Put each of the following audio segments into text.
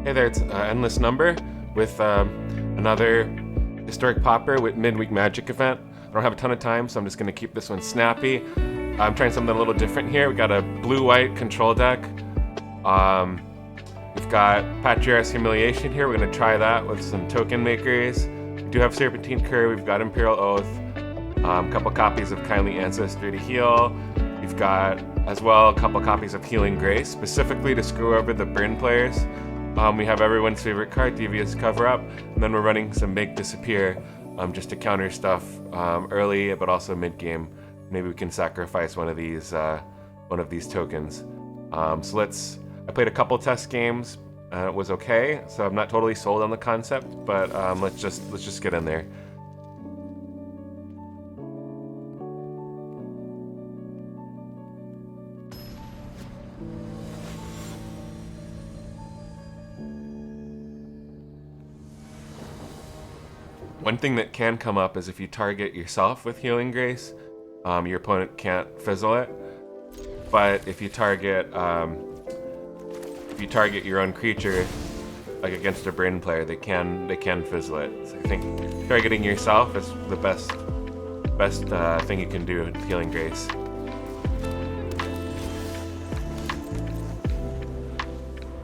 Hey there, it's Endless Number with another historic Pauper with midweek magic event. I don't have a ton of time, so I'm just going to keep this one snappy. I'm trying something a little different here. We got a blue-white control deck. We've got Patriarch's Humiliation here. We're going to try that with some token makers. We do have Serpentine Curve. We've got Imperial Oath. A couple copies of Kindly Ancestry to heal. We've got, as well, a couple copies of Healing Grace, specifically to screw over the burn players. We have everyone's favorite card, Devious Cover Up, and then we're running some Make Disappear just to counter stuff early, but also mid-game. Maybe we can sacrifice one of these tokens. I played a couple test games. It was okay, so I'm not totally sold on the concept, but let's just get in there. One thing that can come up is if you target yourself with Healing Grace, your opponent can't fizzle it. But if you target your own creature, like against a burn player, they can fizzle it. So I think targeting yourself is the best thing you can do with Healing Grace.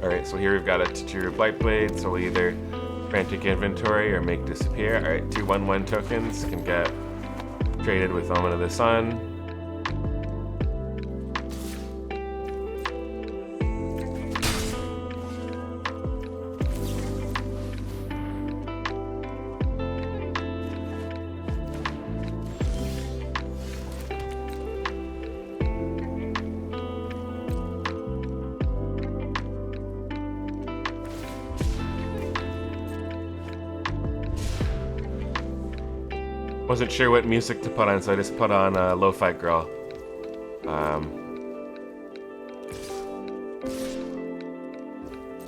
All right, so here we've got a Tachiru Blightblade, so we'll either Frantic Inventory or Make Disappear. Alright, 2/1/1 tokens can get traded with Omen of the Sun. Wasn't sure what music to put on, so I just put on Lo-Fi Girl.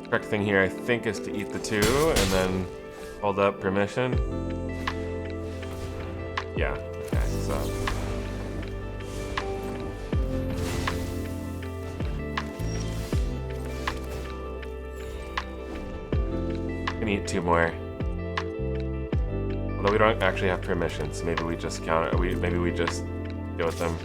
Correct thing here, I think, is to eat the 2 and then hold up permission. Yeah, okay, so. Gonna eat 2 more. Although we don't actually have permission, so maybe we just count it. Maybe we just go with them.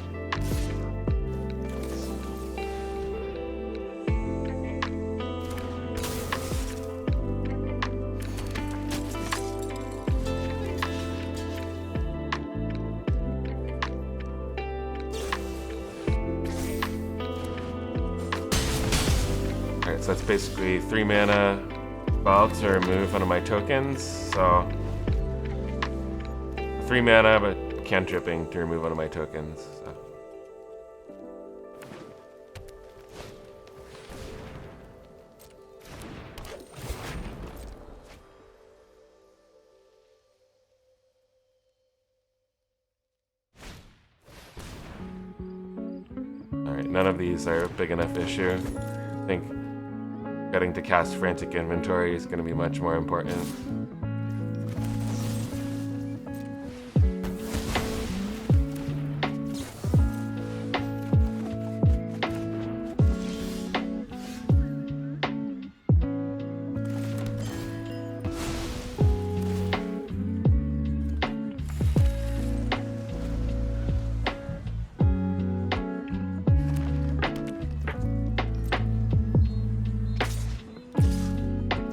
Alright, so that's basically 3 mana spell to remove one of my tokens, so 3 mana, but cantripping to remove one of my tokens. So. Alright, none of these are a big enough issue. I think getting to cast Frantic Inventory is going to be much more important.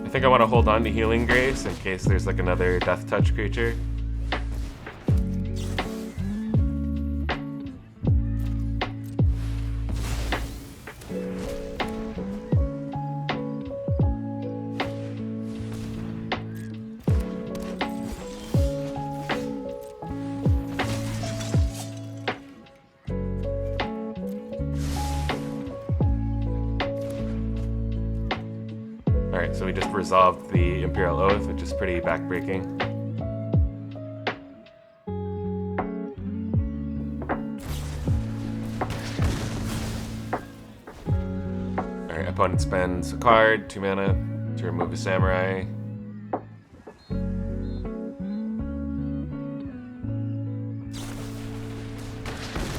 I think I want to hold on to Healing Grace in case there's like another Death Touch creature. Alright, so we just resolved the Imperial Oath, which is pretty backbreaking. Alright, opponent spends a card, 2 mana, to remove a Samurai.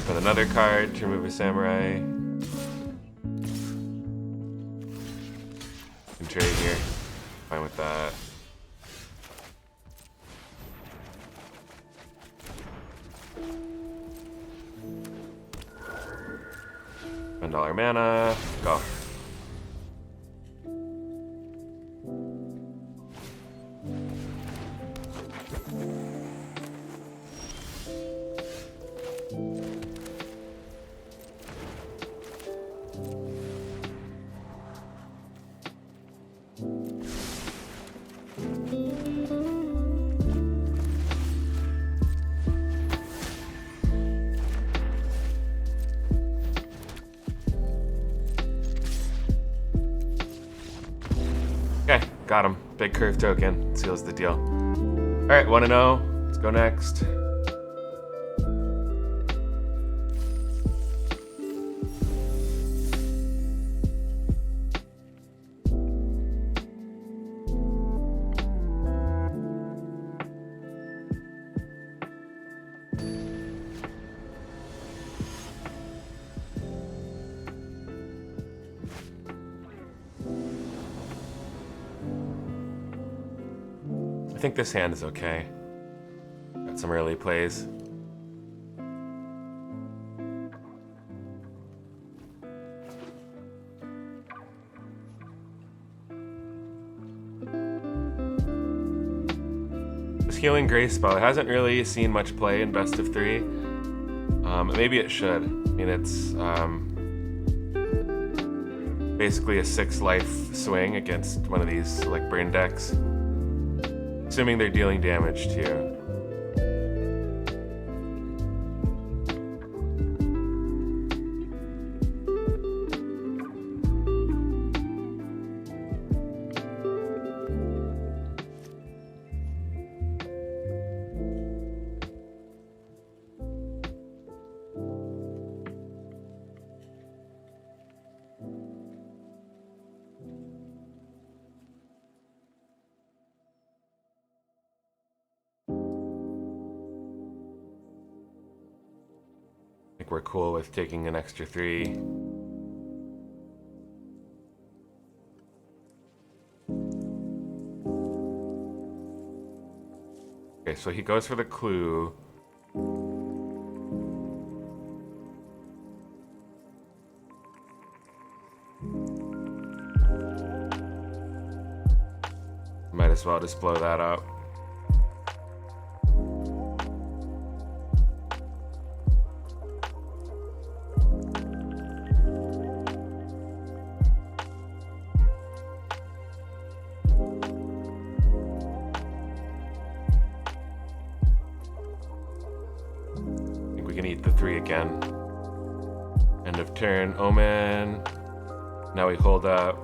Spend another card to remove a Samurai. Trade here. Fine with that. $1 mana. Go. Okay, got him. Big curve token. Seals the deal. Alright, 1-0. Let's go next. I think this hand is okay. Got some early plays. This Healing Grace spell hasn't really seen much play in best of 3. Maybe it should. I mean, it's basically a 6 life swing against one of these like burn decks. Assuming they're dealing damage to you. I think we're cool with taking an extra 3. Okay, so he goes for the clue. Might as well just blow that up. We can eat the 3 again. End of turn, Omen. Now we hold up.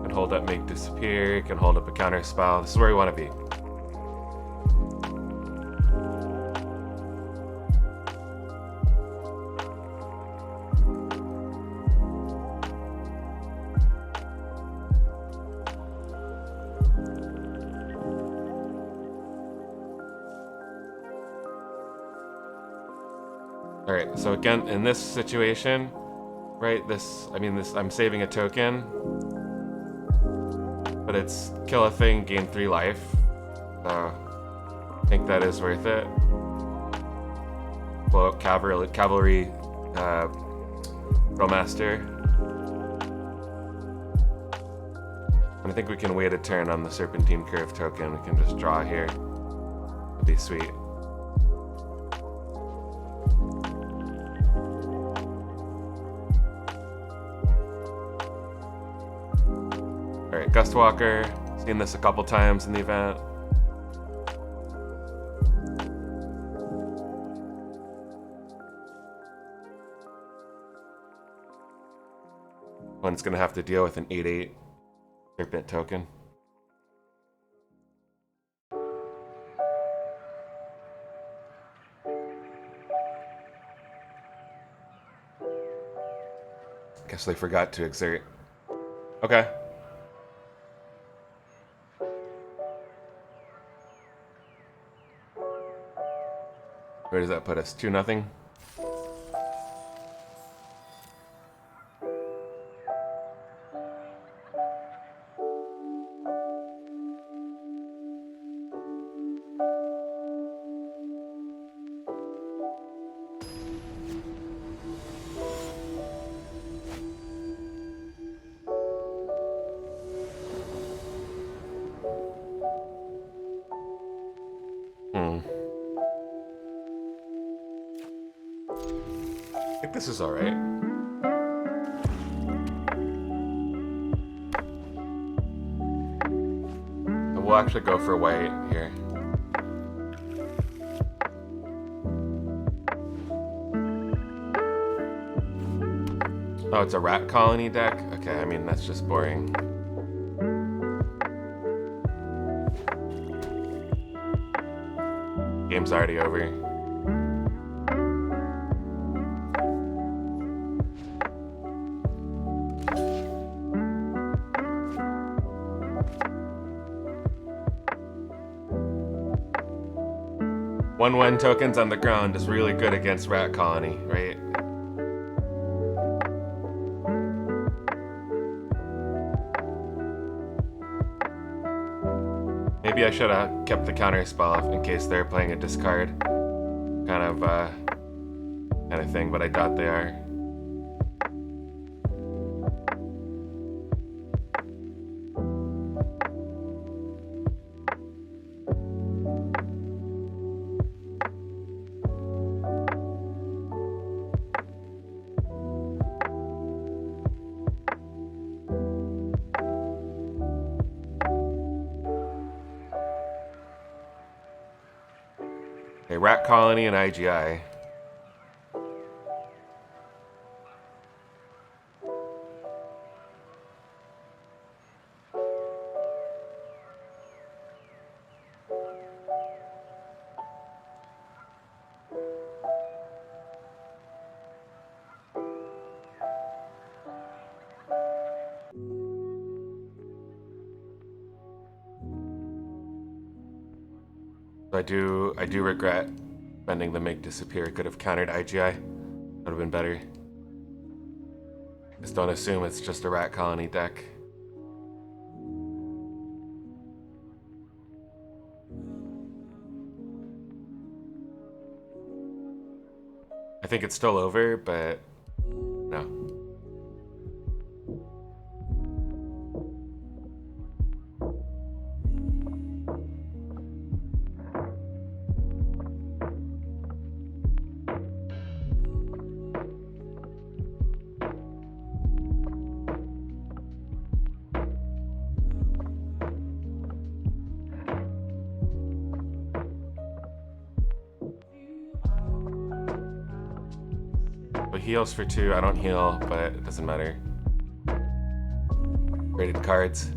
Can hold up, make disappear. Can hold up a counter spell. This is where we want to be. Alright, so again, in this situation, right, I'm saving a token, but it's kill a thing, gain 3 life, so I think that is worth it. Blow up cavalry Master. And I think we can wait a turn on the Serpentine Curve token. We can just draw here. It'll be sweet. Alright, Gustwalker. Seen this a couple times in the event. One's gonna have to deal with an 8/8 Serpent token. Guess they forgot to exert. Okay. Where does that put us? 2-0? think this is alright. We'll actually go for white here. Oh, it's a rat colony deck? Okay, I mean, that's just boring. Game's already over. One tokens on the ground is really good against rat colony, right? Maybe I should have kept the counter spell in case they're playing a discard kind of thing, but I doubt they are. Rat Colony and IGI. I do regret spending the Mig Disappear. Could have countered IGI. Would have been better. Just don't assume it's just a rat colony deck. I think it's still over, but no. Heals for 2. I don't heal, but it doesn't matter. Rated cards.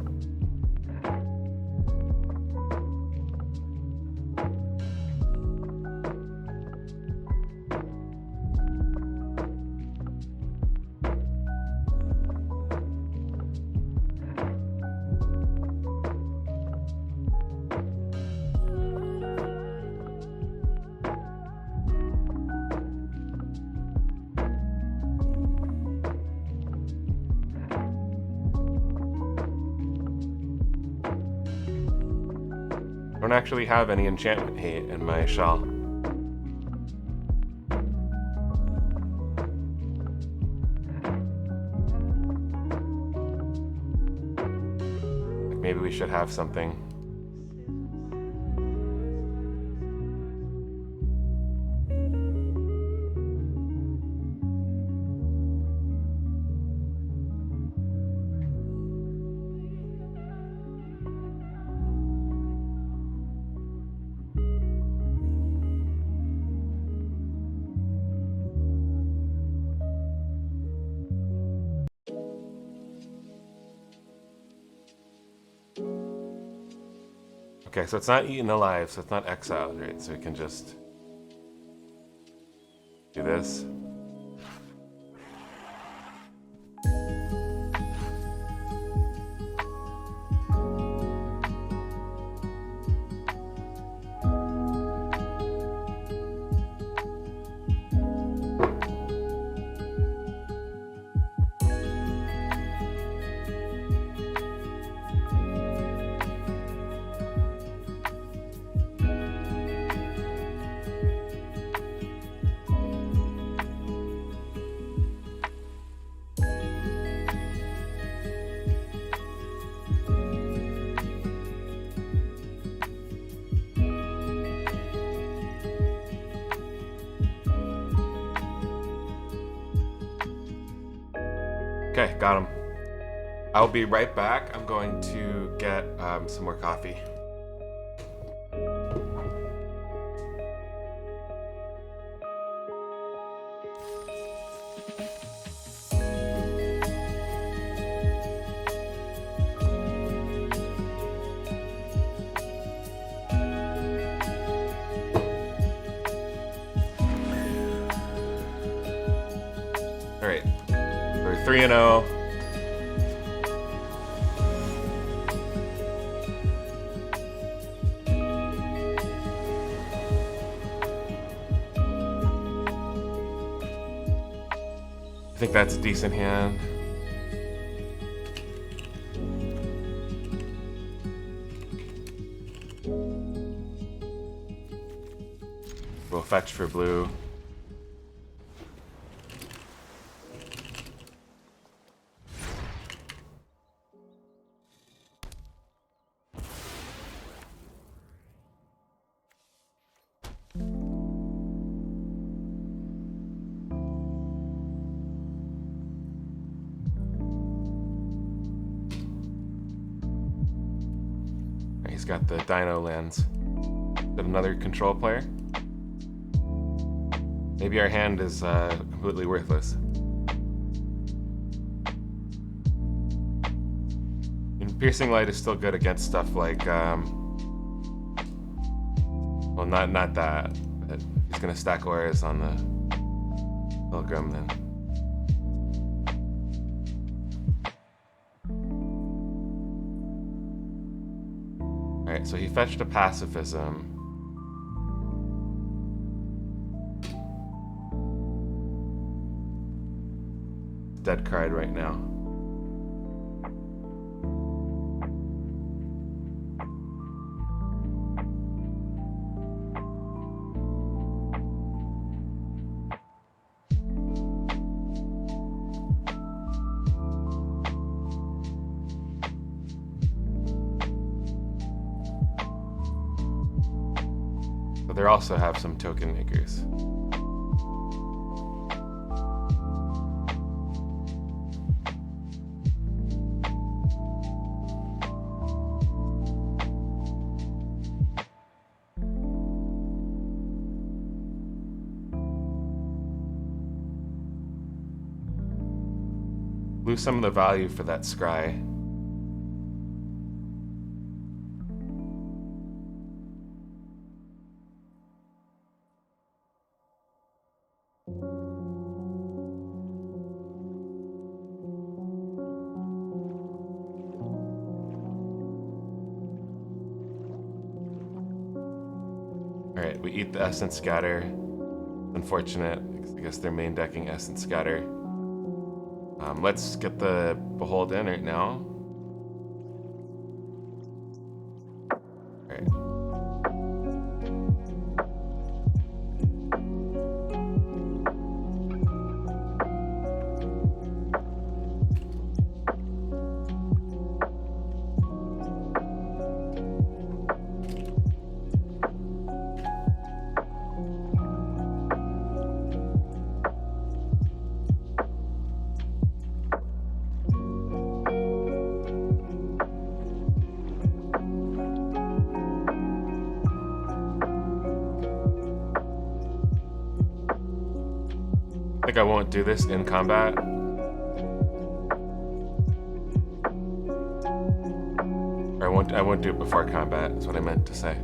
I don't actually have any enchantment hate in my shell. Maybe we should have something. Okay, so it's not eaten alive, so it's not exiled, right? So we can just do this. got him. I'll be right back. I'm going to get some more coffee. All right, we're 3-0. I think that's a decent hand. We'll fetch for blue. He's got the Dino lands. Is that another control player? Maybe our hand is completely worthless. And Piercing Light is still good against stuff like, well, not that. But he's gonna stack auras on the Pilgrim then. Alright, so he fetched a Pacifism. Dead card right now. But they also have some token makers. Lose some of the value for that scry. Alright, we eat the Essence Scatter. Unfortunate, because I guess they're main decking Essence Scatter. Let's get the Behold in right now. Alright. I think I won't do this in combat. Or I won't do it before combat, is what I meant to say.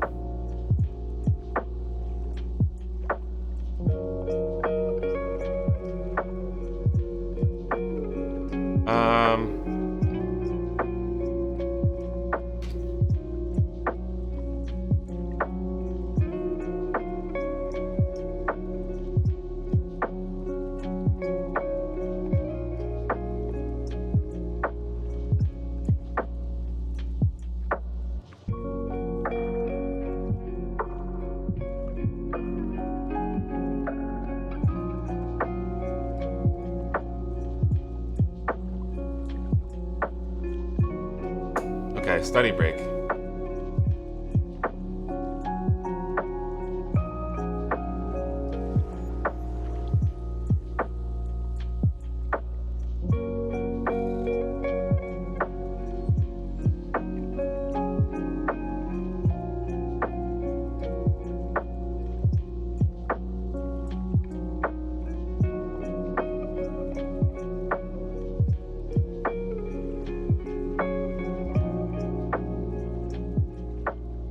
Okay, study break.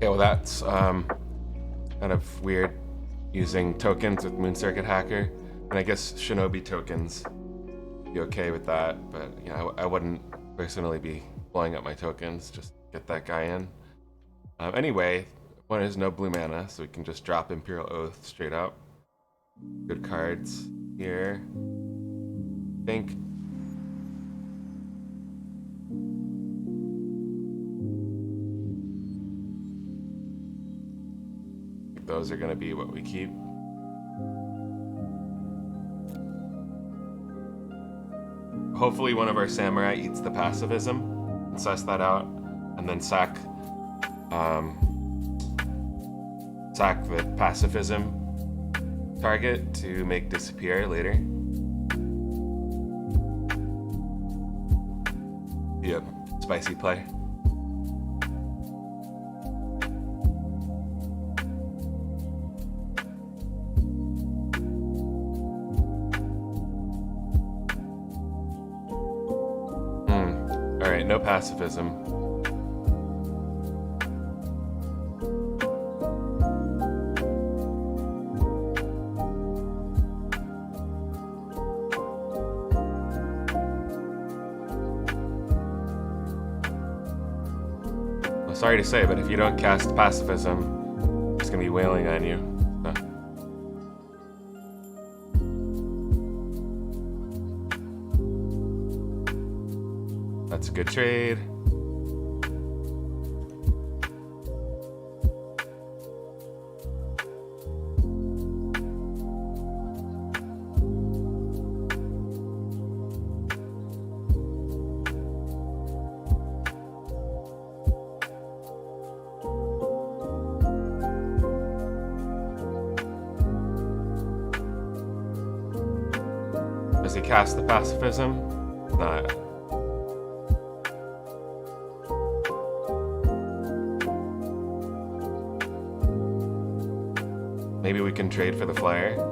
well that's kind of weird using tokens with Moon Circuit Hacker. And I guess Shinobi tokens be okay with that, but you know, I wouldn't personally be blowing up my tokens, just get that guy in. Anyway, one is no blue mana, so we can just drop Imperial Oath straight up. Good cards here. I think those are going to be what we keep. Hopefully one of our samurai eats the pacifism, suss that out, and then sack the pacifism target to make disappear later. Yep, spicy play. Alright, no pacifism. Well, sorry to say, but if you don't cast pacifism, it's gonna be wailing on you. That's a good trade. Does he cast the pacifism? Not. Maybe we can trade for the flyer.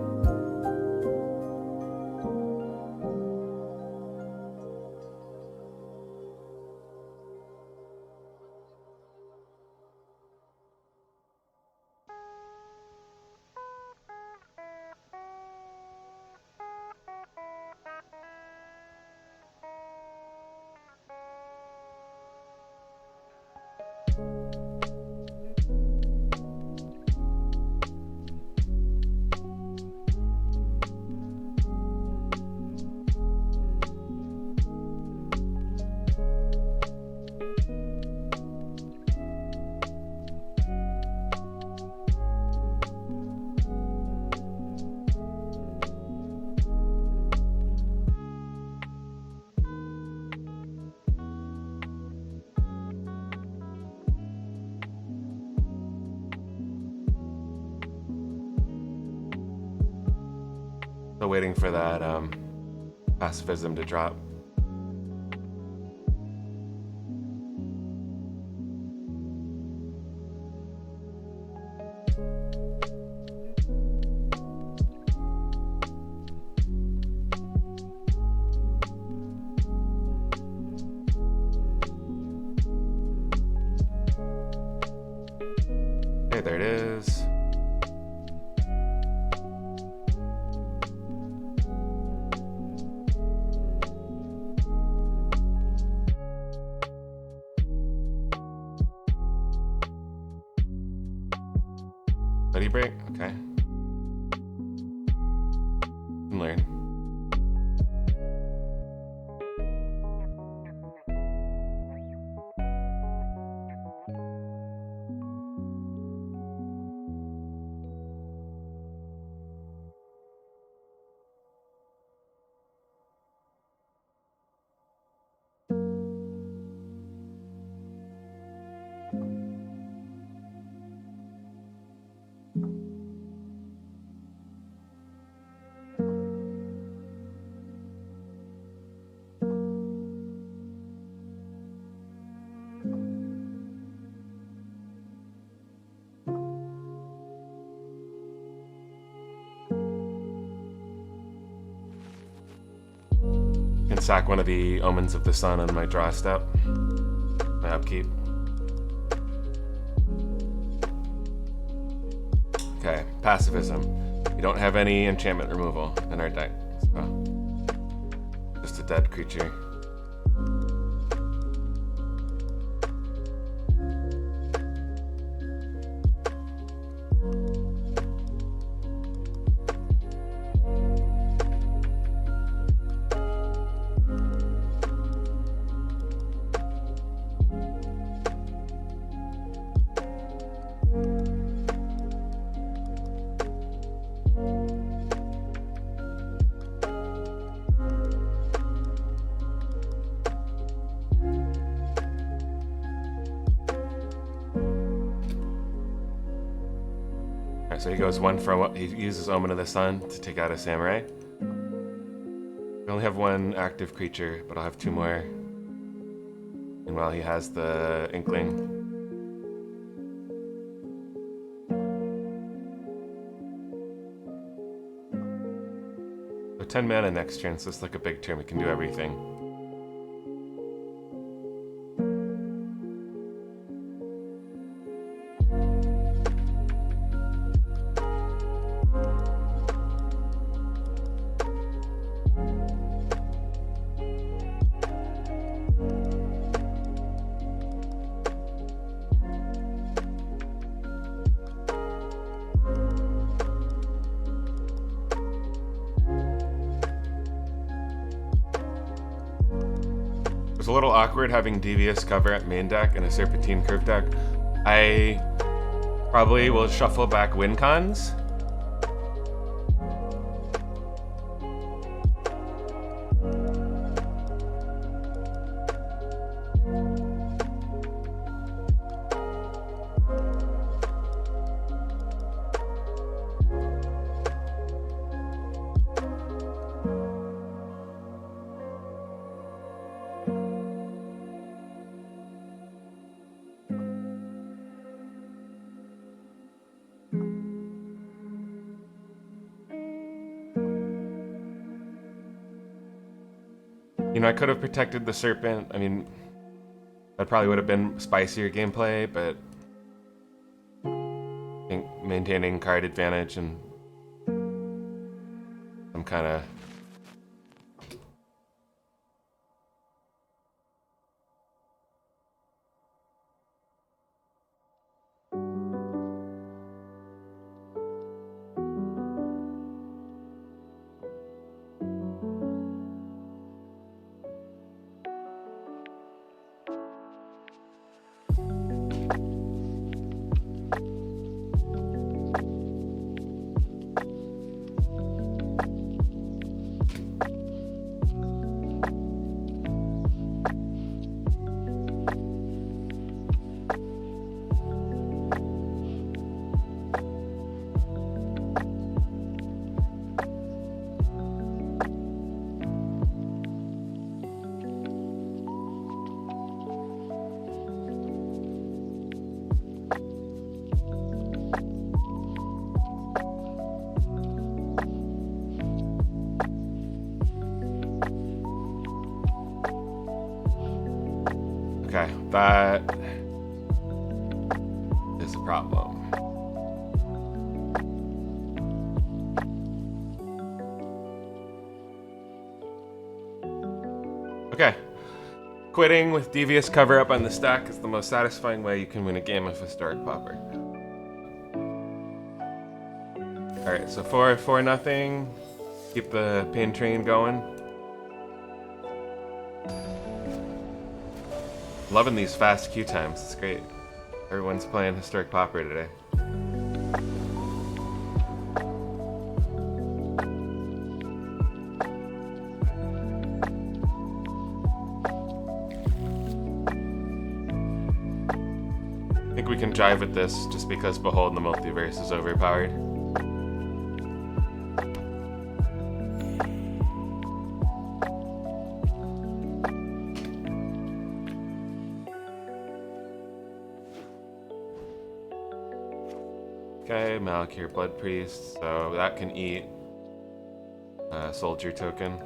Still waiting for that pacifism to drop. Okay, there it is. Study break? Okay. Can learn. Can sack one of the Omens of the Sun on my draw step. My upkeep. Okay, pacifism. We don't have any enchantment removal in our deck, so just a dead creature. So he goes one for one. He uses Omen of the Sun to take out a samurai. We only have one active creature, but I'll have two more. And while he has the Inkling. So 10 mana next turn, so it's like a big turn. We can do everything. It's a little awkward having Devious Cover at main deck and a Serpentine Curve deck. I probably will shuffle back win cons. You know, I could have protected the Serpent. I mean, that probably would have been spicier gameplay, but I think maintaining card advantage and some kind of... Okay, that is a problem. Okay. Quitting with Devious Cover up on the stack is the most satisfying way you can win a game of Historic Pauper. Alright, so 4-0. Keep the pain train going. Loving these fast queue times, it's great. Everyone's playing Historic Pauper today. I think we can jive with this just because Behold the Multiverse is overpowered. Okay, Malakir Blood Priest, so that can eat a soldier token.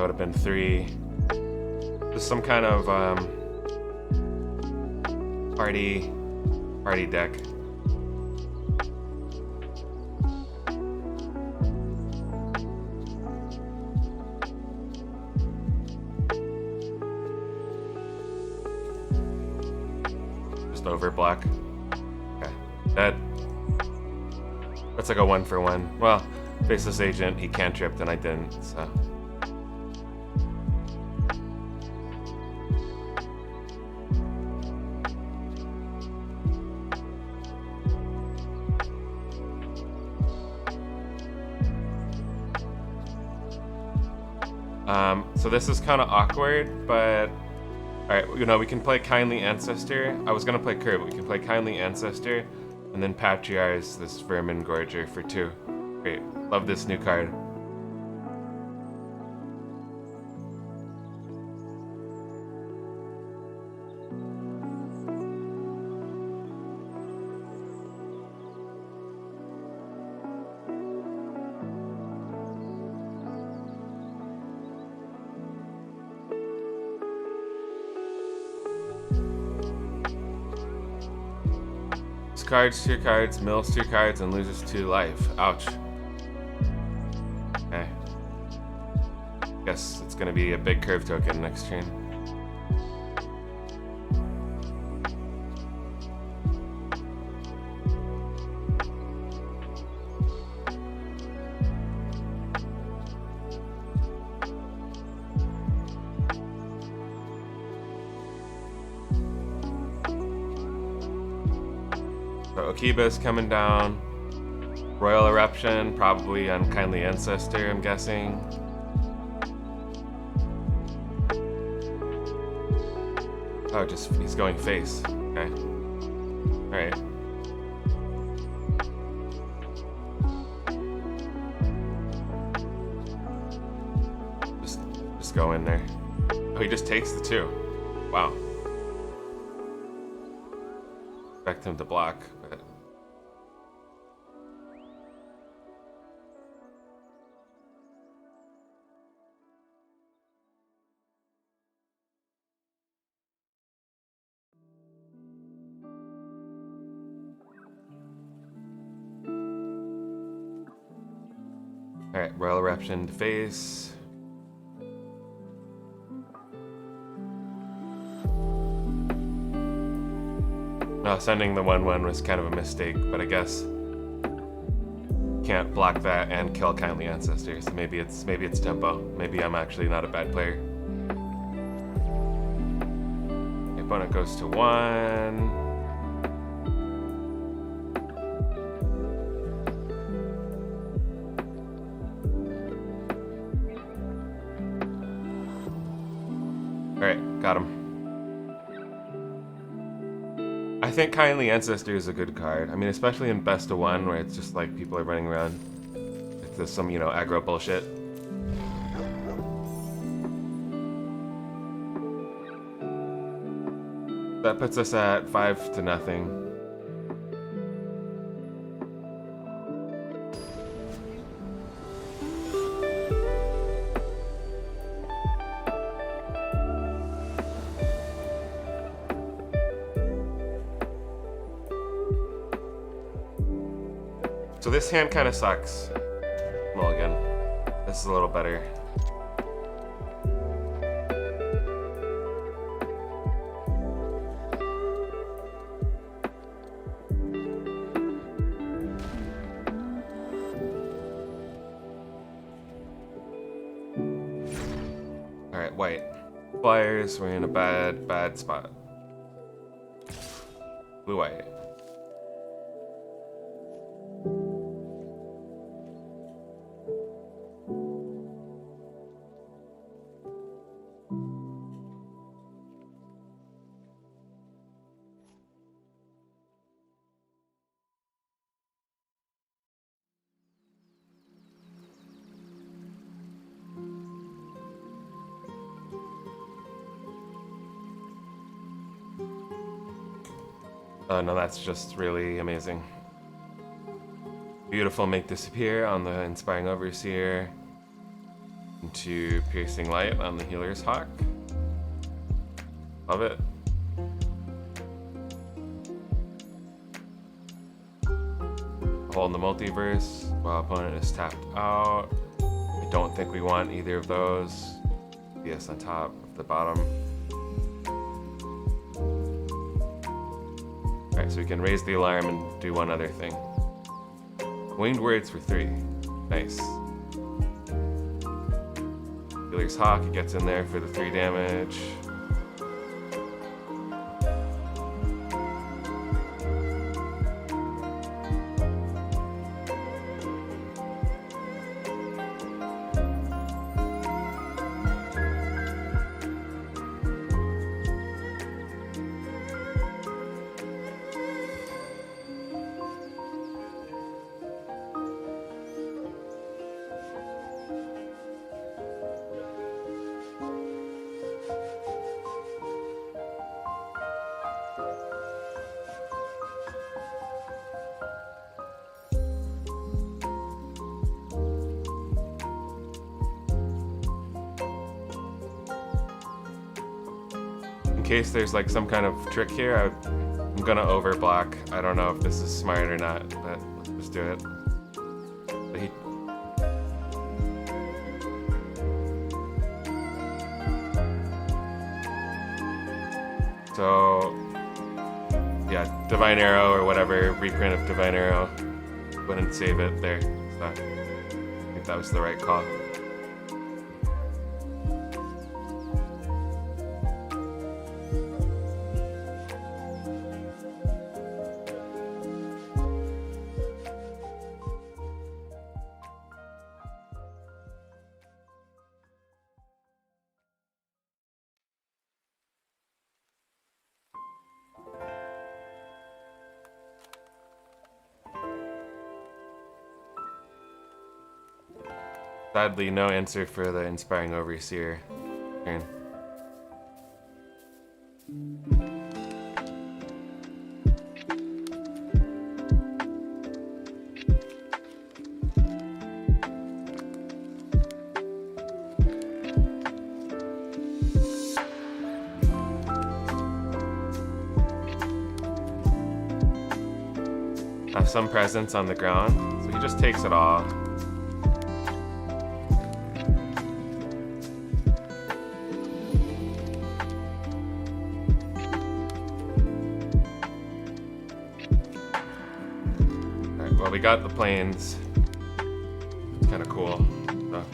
would have been 3. Just some kind of party deck. Just over block. Okay, dead. That's like a 1-for-1. Well, faceless agent, he cantripped and I didn't, so. So this is kind of awkward, but alright, you know, we can play Kindly Ancestor. I was gonna play Curve, but we can play Kindly Ancestor and then Patriarchs this Vermin Gorger for 2. Great, love this new card. Cards, 2 cards, mills 2 cards, and loses 2 life. Ouch. Okay. Guess it's gonna be a big curve token next turn. So Akiba's coming down. Royal Eruption, probably on Kindly Ancestor, I'm guessing. Oh, just he's going face. Okay. Alright. Just go in there. Oh, he just takes the 2. Wow. Expect him to block, but alright, Royal Eruption to face. No, sending the 1/1 was kind of a mistake, but I guess can't block that and kill Kindly Ancestor, so maybe it's tempo. Maybe I'm actually not a bad player. The opponent goes to 1. Alright, got him. I think Kindly Ancestor is a good card. I mean, especially in best of 1, where it's just like people are running around. It's just some, you know, aggro bullshit. That puts us at 5-0. So this hand kind of sucks. Mulligan. This is a little better. Alright, white. Flyers, we're in a bad spot. Blue white. Oh no, that's just really amazing. Beautiful, make disappear on the Inspiring Overseer. into piercing light on the healer's hawk. Love it. Hole in the multiverse while opponent is tapped out. I don't think we want either of those. Yes, on top of the bottom. Alright, so we can raise the alarm and do one other thing. Winged words for 3. Nice. Healer's hawk, it gets in there for the 3 damage. In case there's like some kind of trick here, I'm gonna overblock. I don't know if this is smart or not, but let's just do it. So yeah, Divine Arrow or whatever, reprint of Divine Arrow. Wouldn't save it there. So I think that was the right call. Sadly, no answer for the Inspiring Overseer turn. Have some presence on the ground, so he just takes it all. Well, we got the planes. It's kind of cool. So.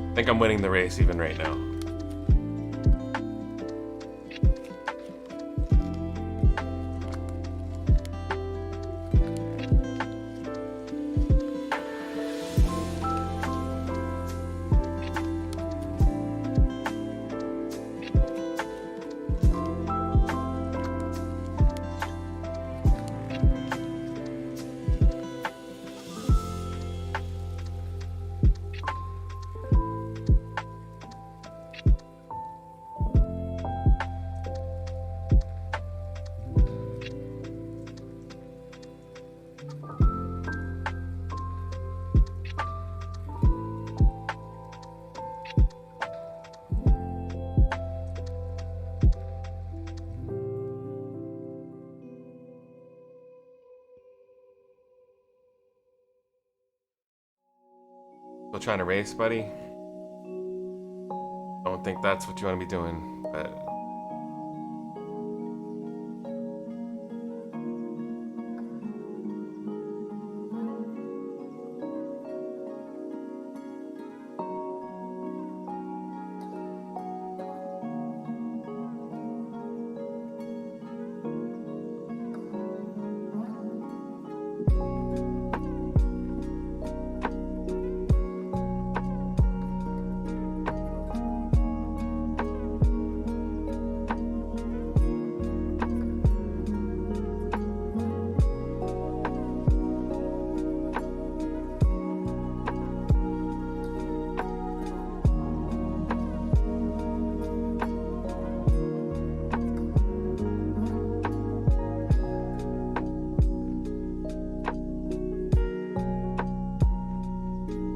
I think I'm winning the race even right now. Still trying to race, buddy? Don't think that's what you want to be doing, but...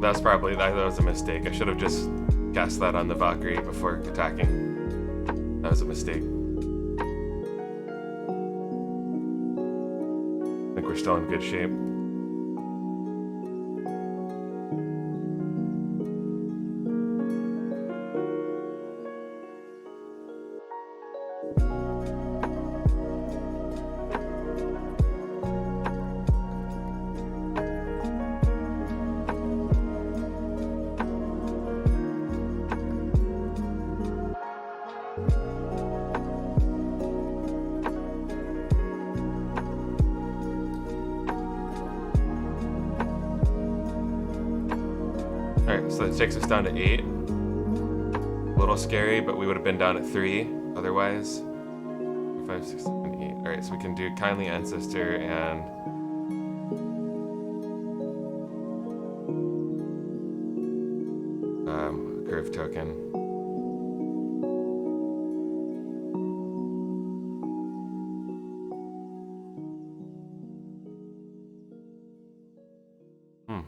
That was a mistake. I should have just cast that on the Valkyrie before attacking. That was a mistake. I think we're still in good shape. Alright, so that takes us down to 8. A little scary, but we would have been down at 3 otherwise. 5, 6, 7, 8. Alright, so we can do Kindly Ancestor and curve token.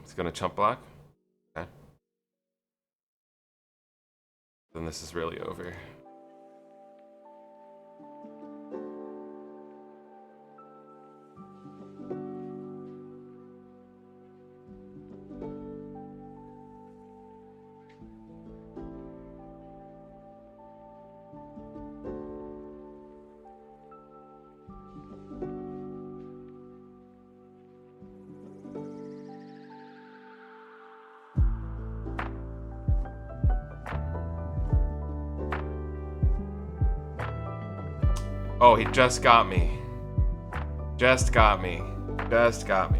It's gonna chump block. Okay. Then this is really over. Oh, he just got me. Just got me. Just got me.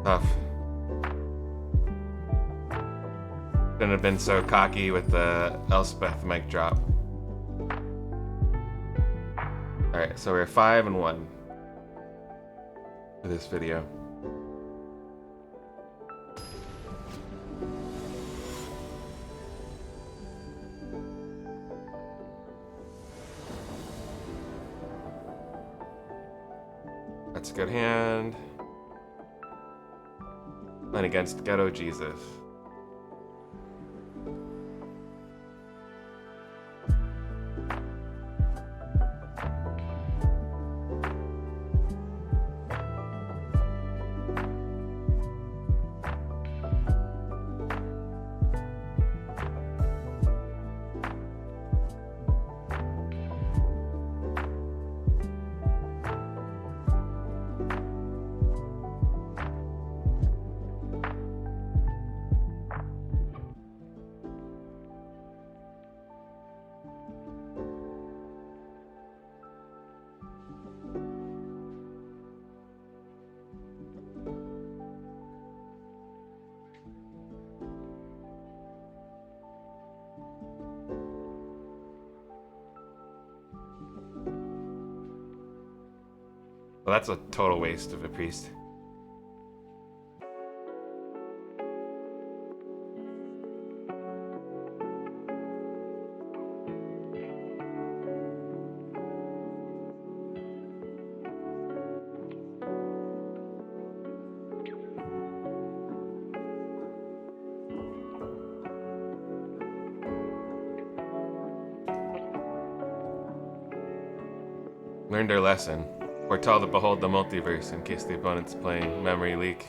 Tough. Shouldn't have been so cocky with the Elspeth mic drop. Alright, so we're 5 and 1 for this video. That's a good hand. And against Ghetto Jesus. Well, that's a total waste of a priest. Learned our lesson. Foretell to behold the multiverse in case the opponent's playing Memory Leak.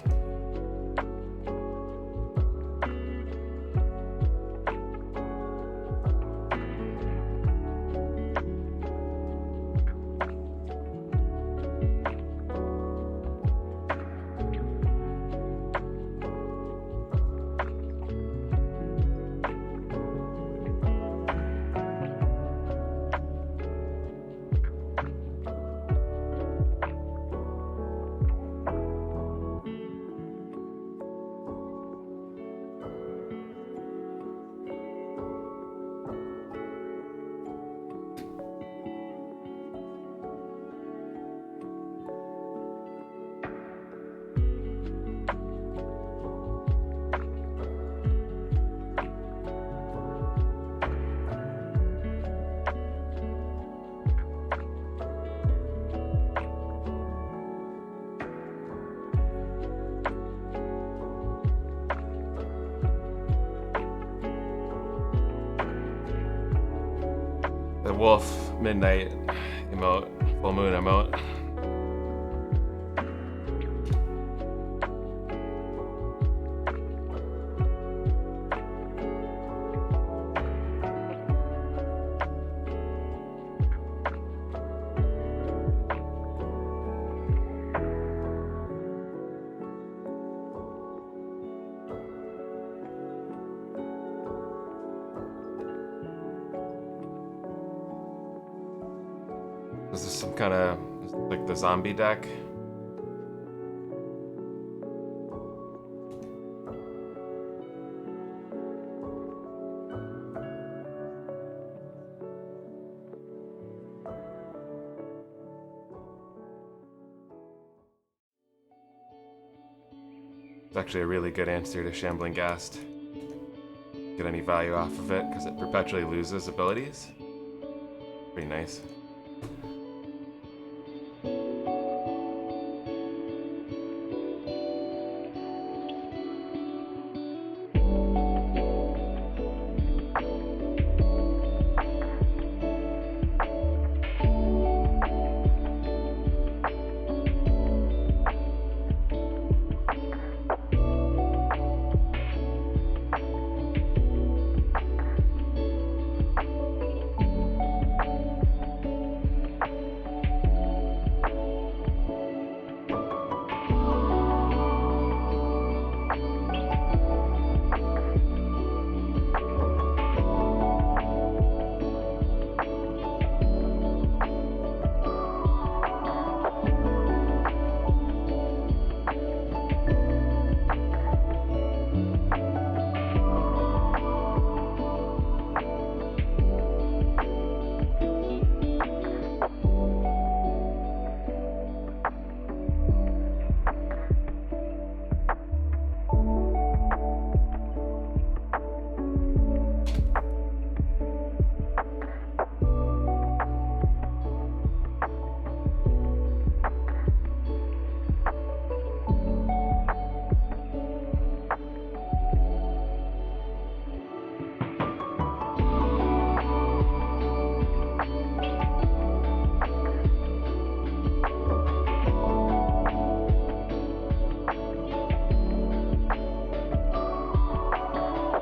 the wolf midnight emote, full moon emote. Is this some kind of, like the zombie deck? It's actually a really good answer to Shambling Ghast. Get any value off of it because it perpetually loses abilities. Pretty nice.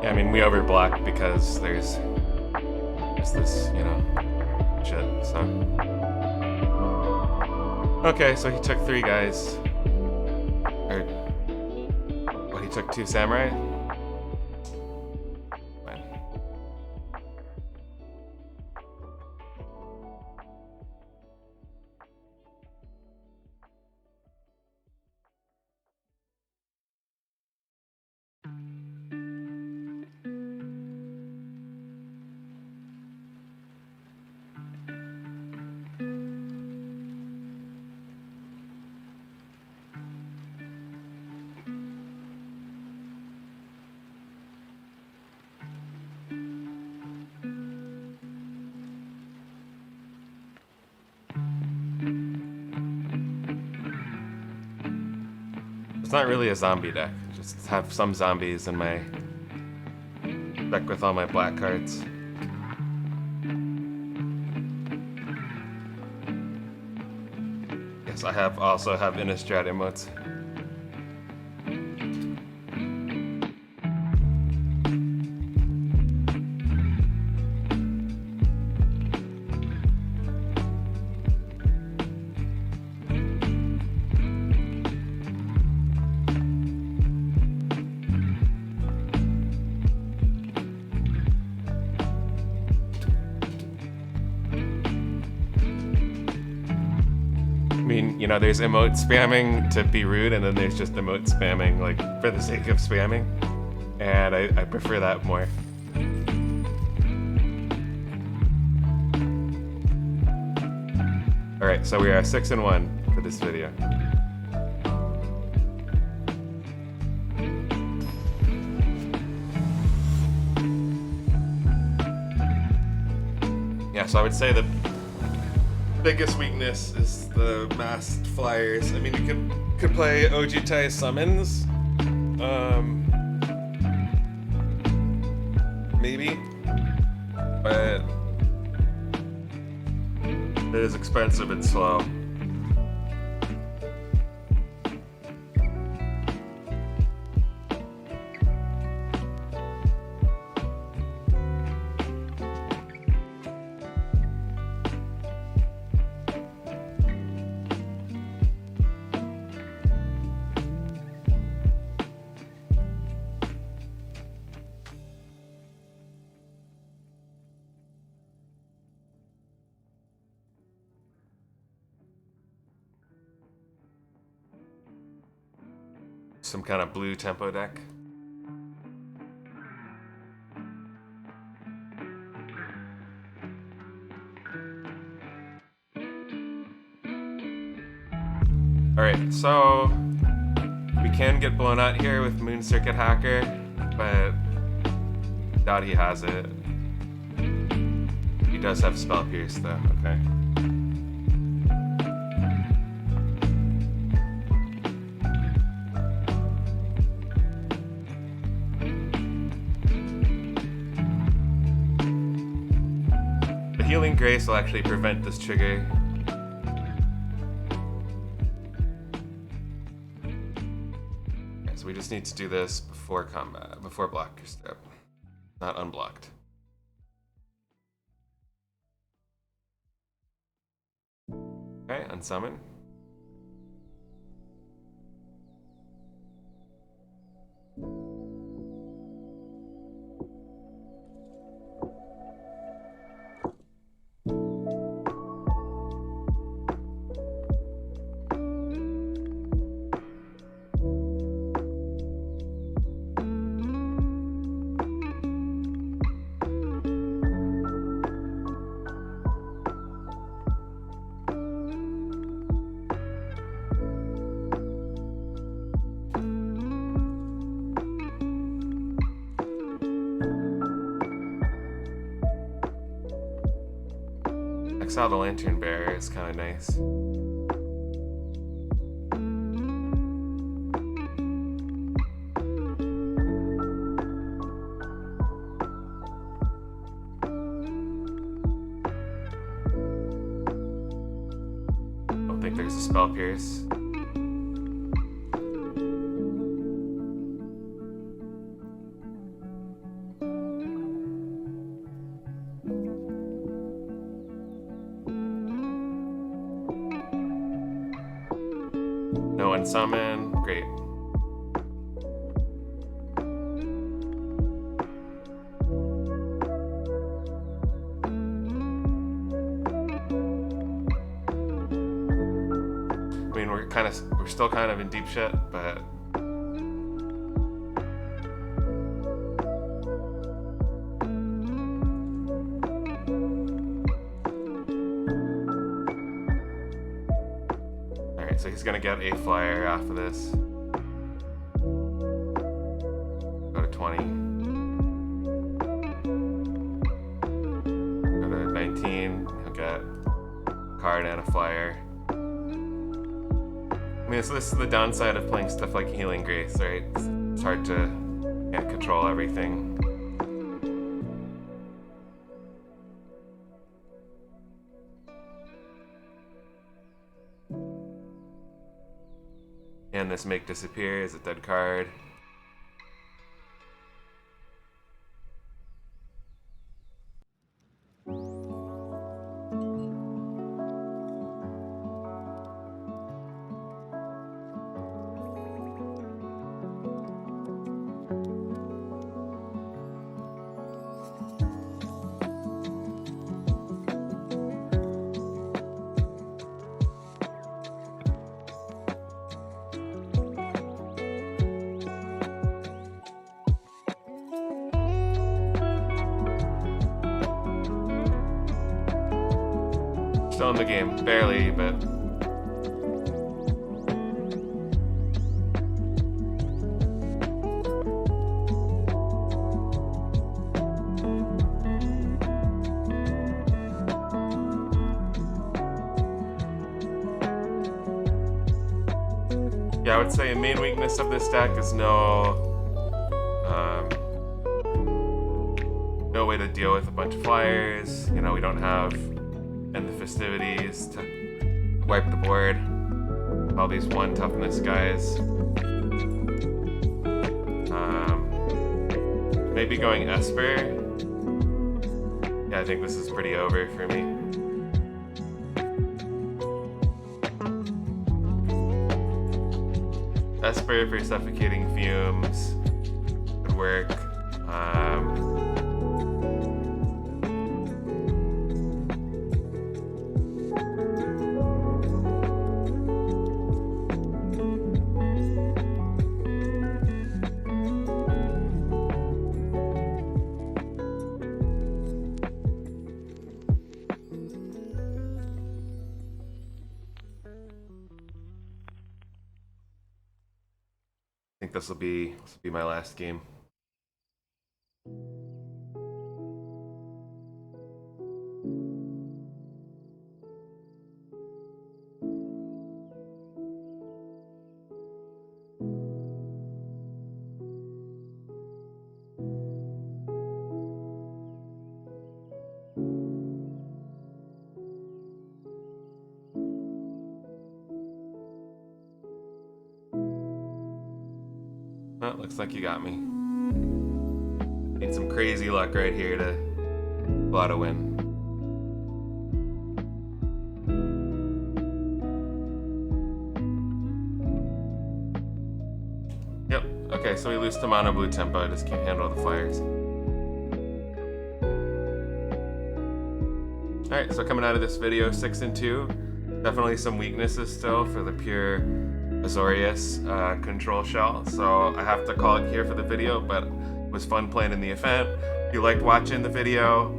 Yeah, I mean, we overblock because there's this, you know, shit, so. Okay, so he took 3 guys. Or, what, he took 2 samurai? Fine. It's not really a zombie deck. Just have some zombies in my deck with all my black cards. Yes, I also have Innistrad emotes. I mean, you know, there's emote spamming to be rude, and then there's just emote spamming, like, for the sake of spamming. And I prefer that more. Alright, so we are 6-1 for this video. Yeah, so I would say the biggest weakness is the masked flyers. I mean, you could play Ojitai summons, maybe, but It is expensive and slow. Some kind of blue tempo deck. Alright, so we can get blown out here with Moon Circuit Hacker, but doubt he has it. He does have Spell Pierce though, okay. Healing Grace will actually prevent this trigger. Okay, so we just need to do this before combat, before block your step, not unblocked. Okay, unsummon. Exile the Lantern Bearer is kind of nice. Don't think there's a Spell Pierce. No unsummon, great. I mean, we're still kind of in deep shit, but so he's gonna get a flyer off of this. Go to 20. Go to 19. He'll get a card and a flyer. I mean, so this is the downside of playing stuff like Healing Grace, right? It's hard to can't control everything. And this Make Disappear is a dead card. Still in the game, barely, but yeah, I would say a main weakness of this deck is no way to deal with a bunch of flyers. You know, we don't have end the festivities to wipe the board. All these 1 toughness guys. Maybe going Esper. Yeah, I think this is pretty over for me. Esper for suffocating fumes could work. I think this will be my last game. Well, looks like you got me. Need some crazy luck right here to pull out a win. Yep, okay, so we lose to mono blue tempo, I just can't handle the flyers. Alright, so coming out of this video, 6-2. Definitely some weaknesses still for the pure Azorius control shell, so I have to call it here for the video, but it was fun playing in the event. If you liked watching the video,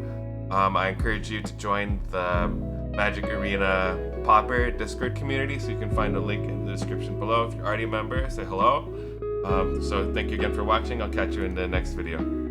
I encourage you to join the Magic Arena Pauper Discord community, so you can find a link in the description below. If you're already a member, say hello. So thank you again for watching. I'll catch you in the next video.